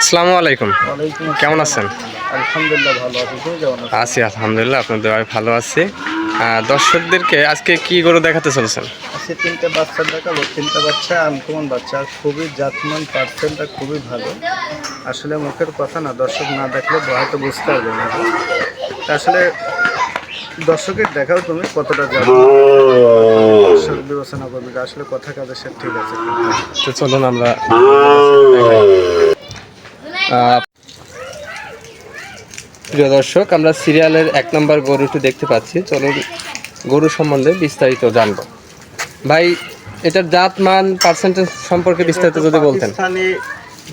আসসালামু আলাইকুম। ওয়ালাইকুম কেমন আসসালাম। আছেন? আলহামদুলিল্লাহ ভালো আছি। তুমি কেমন আছো? আছি আলহামদুলিল্লাহ, আপনার দোয়ায় ভালো আছি। দর্শকদেরকে আজকে কি গরু দেখাতে চলেছেন? আজকে তিনটে বাচ্চা দেখাবো। তিনটে বাচ্চা আনকমন বাচ্চা, আর খুবই জাতমান, পার্সেন্টটা খুবই ভালো। আসলে মুখের কথা না, দর্শক না দেখলে হয়তো বুঝতে পারবে না। আসলে দর্শকের দেখাও তুমি কতটা জানো, দর্শক বিবেচনা করবে যে আসলে কথা কাজের সাথে ঠিক আছে কিনা। তো চলুন আমরা প্রিয় দর্শক, আমরা সিরিয়ালের 1 নম্বর গরুটি দেখতে পাচ্ছি। চলুন গরু সম্বন্ধে বিস্তারিত জানব। ভাই, এটার জাত মান পার্সেন্টেজ সম্পর্কে বিস্তারিত যদি বলতেন। পাকিস্তানি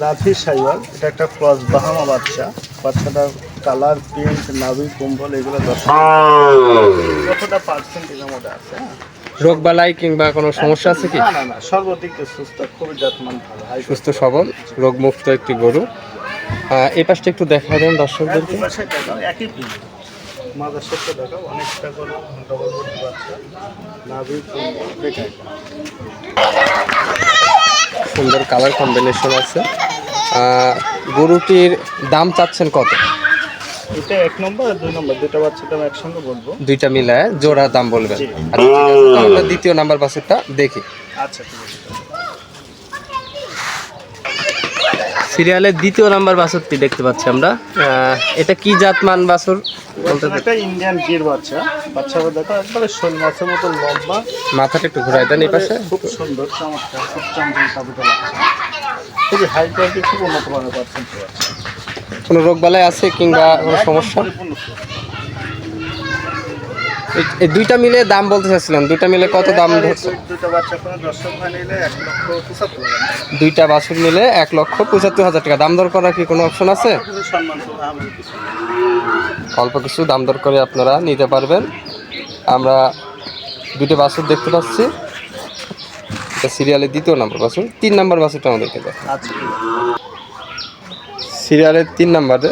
রাফি সাইওয়াল, এটা একটা ক্রস বাহামা বাচ্চা। বাচ্চাটার কালার, প্রিন্ট, নাভি, কুম্বল এগুলো দর্শক কতটা পার্সেন্ট এর মধ্যে আছে। রোগ বালাই কিংবা কোনো সমস্যা আছে কি? না না না, সর্বদিক দিয়ে সুস্থ, খুবই যত্নবান, ভালো, সুস্থ সবল রোগমুক্ত একটি গরু। এই পাশটা একটু দেখা দেন দর্শকদেরকে। একই প্রিন্ট, মাদার শেপটা দেখাও, অনেকটা করে ডবল বডি বাচ্চা, নাভি, কুম্বল দেখায়। সুন্দর কালার কম্বিনেশন আছে। গরুটির দাম চাচ্ছেন কত? এটা 1 নম্বর আর 2 নম্বর দুটো বাচ্চার দাম একসঙ্গে বলবো। দুইটা মিলায় জোড়া দাম বলবেন। জি। আচ্ছা, ঠিক আছে, তো আমরা দ্বিতীয় নাম্বার বাছুরটা দেখি। আচ্ছা, ঠিক আছে। সিরিয়ালের দ্বিতীয় নাম্বার বাছুরটি দেখতে পাচ্ছি আমরা। এটা কি জাতমান বাছুর বলতে? একটা ইন্ডিয়ান গির বাচ্চা। বাচ্চাটা দেখো একবারে শোল মাছের মতো লম্বা, মাথাটা একটু ঘুরাই দেন এই পাশে। খুব সুন্দর, চমৎকার, খুব চমৎকার কাবুতর বাচ্চা। খুবই হাই কোয়ালিটি, খুব উন্নত মানের পার্সেন্ট বাচ্চা। কোনো রোগ বালাই আছে কিংবা কোনো সমস্যা? পরিপূর্ণ সুস্থ। এই দুইটা মিলে দাম বলতে চাচ্ছিলাম, দুইটা মিলে কত দাম ধরছে? দুটো বাচ্চা কোনো দর্শক ভাই নিলে 1,75,000 দুইটা বাছুর মিলে 1,75,000 টাকা। দাম দর করার কি কোনো অপশন আছে? কিছু সম্মান করবো, আমি কিছু অল্প কিছু দাম দর করে আপনারা নিতে পারবেন। আমরা দুটো বাছুর দেখতে পাচ্ছি। এটা সিরিয়ালের দ্বিতীয় নাম্বার বাছুর। 3 নাম্বার বাছুরটা আমাদেরকে দেখ। আচ্ছা, ঠিক আছে। সিরিয়ালের 3 নাম্বারে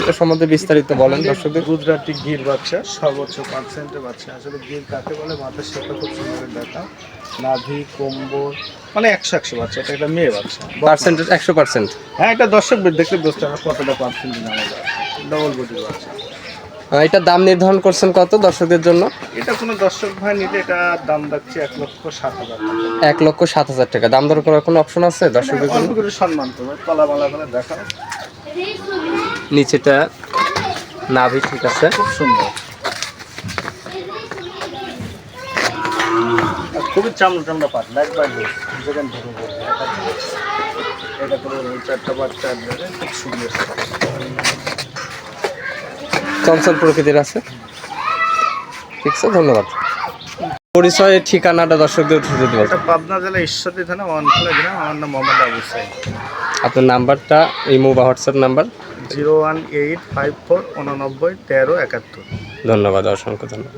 এটা সম্বন্ধে বিস্তারিত বলেন দর্শকদের। গুজরাটি গির বাচ্চা, সর্বোচ্চ পার্সেন্টের বাচ্চা। আসলে গির কাকে বলে, মাথার শেপটা খুব সুন্দর দেখা, নাভি, কম্বল, মানে 100 বাচ্চা। এটা একটা মেয়ে বাচ্চা, পার্সেন্টেজ 100%। হ্যাঁ, এটা দর্শক দেখলে বুঝতে হবে কতটা পার্সেন্ট আমাদের ডবল বডির বাচ্চা। এটার দাম নির্ধারণ করছেন কত দর্শকদের জন্য? এটা কোনো দর্শক ভাই নিলে এটা দাম রাখছি 1,07,000 টাকা। 1,07,000 টাকা। দাম দর করার কোনো অপশন আছে দর্শকদের জন্য? অল্প করে সম্মান করবে, তলামালা করে দেখা, নিচেটা নাভি ঠিক আছে, খুব সুন্দর, আর খুবই চামড়া চামড়া পাতলা, একবার যেখান থেকে বলবো এটা করে 4টা বাচ্চা আসবে, খুব সুন্দর, চঞ্চল প্রকৃতির আছে। ঠিক আছে, ধন্যবাদ। পরিচয় ঠিকানাটা দর্শকদের যদি এটা বলতেন। পাবনা জেলা ঈশ্বরদী থানা, ওয়ানখোলা গ্রাম। আমার নাম মোহাম্মদ আবু সাইদ। আপনার নাম্বারটা, ইমো বা হোয়াটসঅ্যাপ নাম্বার? 01854 89 13 71। ধন্যবাদ, অসংখ্য ধন্যবাদ।